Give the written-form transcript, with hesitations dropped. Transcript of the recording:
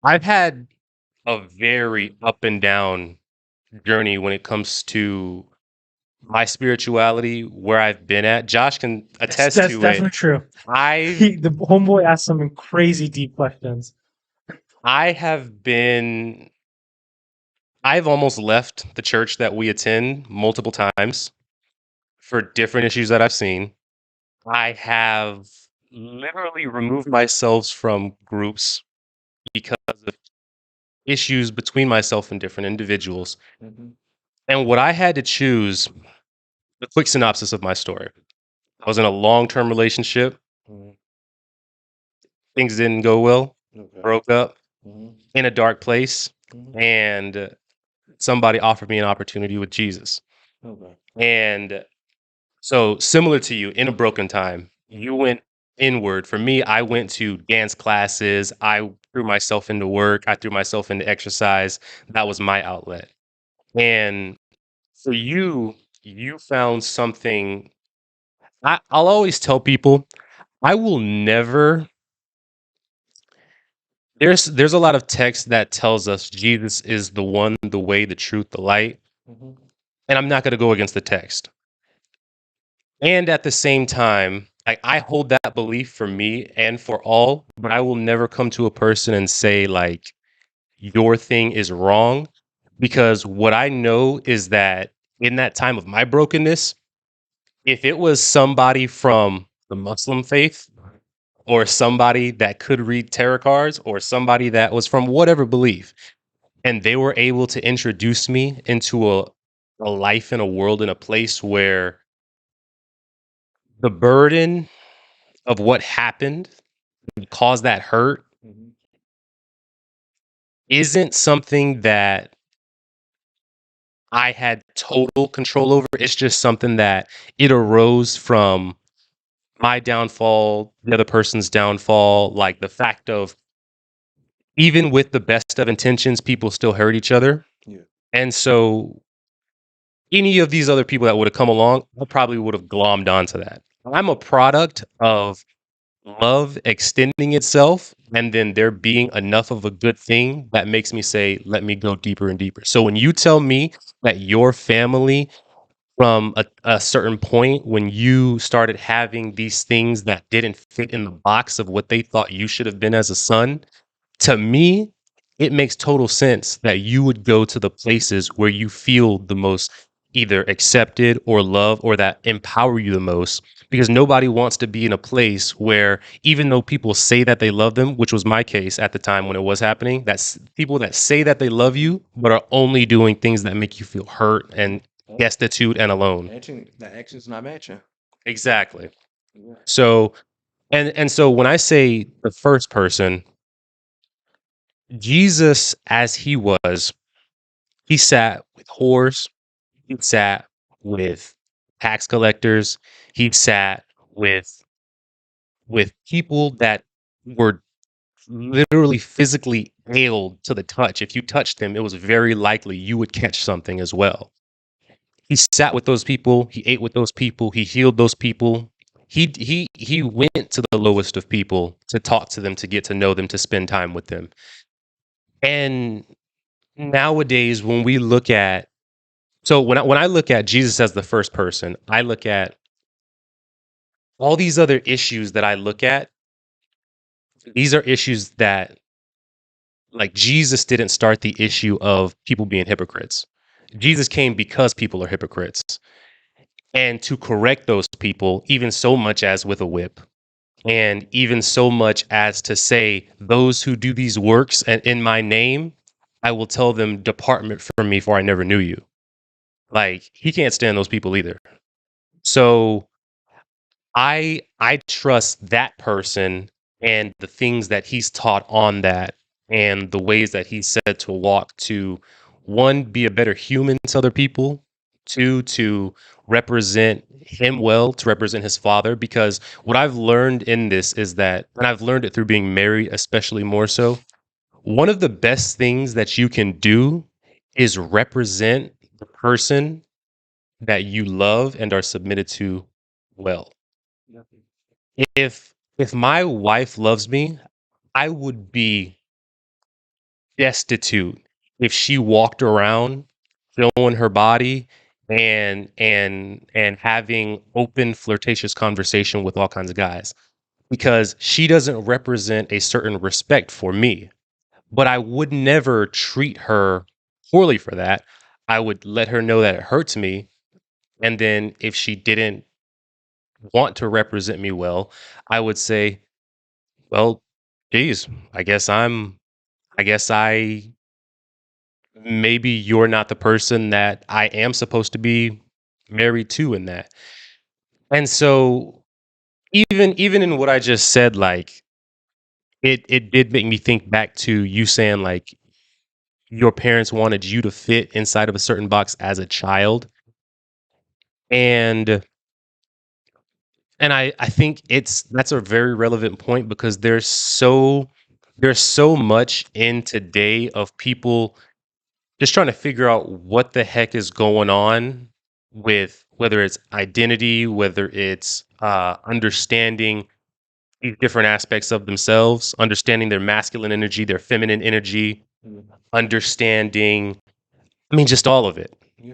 I've had a very up and down journey when it comes to my spirituality, where I've been at. Josh can attest That's to it. definitely true. I've The homeboy asked some crazy deep questions. I have been I've almost left the church that we attend multiple times for different issues that I've seen. I have literally removed myself from groups because of issues between myself and different individuals. Mhm. And what I had to choose, the quick synopsis of my story. I was in a long-term relationship. Mhm. Things didn't go well. Okay. Broke up Mhm. in a dark place, Mhm. and somebody offered me an opportunity with Jesus. Okay. And so, similar to you, in a broken time, you went inward. For me, I went to dance classes. I threw myself into work. I threw myself into exercise. That was my outlet. And for you, you found something. I'll always tell people, I will never. There's a lot of text that tells us Jesus is the one, the way, the truth, the light, Mhm. and I'm not going to go against the text. And at the same time, I hold that belief for me and for all, but I will never come to a person and say like your thing is wrong, because what I know is that in that time of my brokenness, if it was somebody from the Muslim faith or somebody that could read tarot cards or somebody that was from whatever belief, and they were able to introduce me into a life in a world in a place where the burden of what happened caused that hurt Mhm. isn't something that I had total control over. It's just something that it arose from my downfall, the other person's downfall, like the fact of even with the best of intentions, people still hurt each other. Yeah. And so any of these other people that would have come along, I probably would have glommed onto that. I'm a product of love extending itself and then there being enough of a good thing that makes me say, let me go deeper and deeper. So when you tell me that your family from a certain point, when you started having these things that didn't fit in the box of what they thought you should have been as a son, to me, it makes total sense that you would go to the places where you feel the most either accepted or loved or that empower you the most, because nobody wants to be in a place where even though people say that they love them, which was my case at the time when it was happening, that's people that say that they love you but are only doing things that make you feel hurt and destitute and alone. Matching the actions not matching. Exactly. Yeah. So so when I say the first person, Jesus as he was, he sat with whores, he sat with tax collectors, he sat with people that were literally physically ailed to the touch. If you touched them, it was very likely you would catch something as well. He sat with those people, he ate with those people, he healed those people. He went to the lowest of people to talk to them, to get to know them, to spend time with them. And nowadays when we look at so when I look at Jesus as the first person, I look at all these other issues that I look at. These are issues that, like, Jesus didn't start the issue of people being hypocrites. Jesus came because people are hypocrites, and to correct those people, even so much as with a whip, and even so much as to say, those who do these works and in my name, I will tell them, depart from me, for I never knew you. Like, he can't stand those people either. So I trust that person and the things that he's taught on that and the ways that he said to walk to, one, be a better human to other people, two, to represent him well, to represent his father. Because what I've learned in this is that, and I've learned it through being married, especially more so, one of the best things that you can do is represent the person that you love and are submitted to well. If my wife loves me, I would be destitute if she walked around showing her body and having open flirtatious conversation with all kinds of guys, because she doesn't represent a certain respect for me. But I would never treat her poorly for that. I would let her know that it hurts me, and then if she didn't want to represent me well, I would say, well, geez, I guess I guess I maybe you're not the person that I am supposed to be married to in that. And so even in what I just said, like it did make me think back to you saying like your parents wanted you to fit inside of a certain box as a child. And I think that's a very relevant point because there's so much in today of people just trying to figure out what the heck is going on with whether it's identity, whether it's understanding these different aspects of themselves, understanding their masculine energy, their feminine energy, understanding, I mean, just all of it.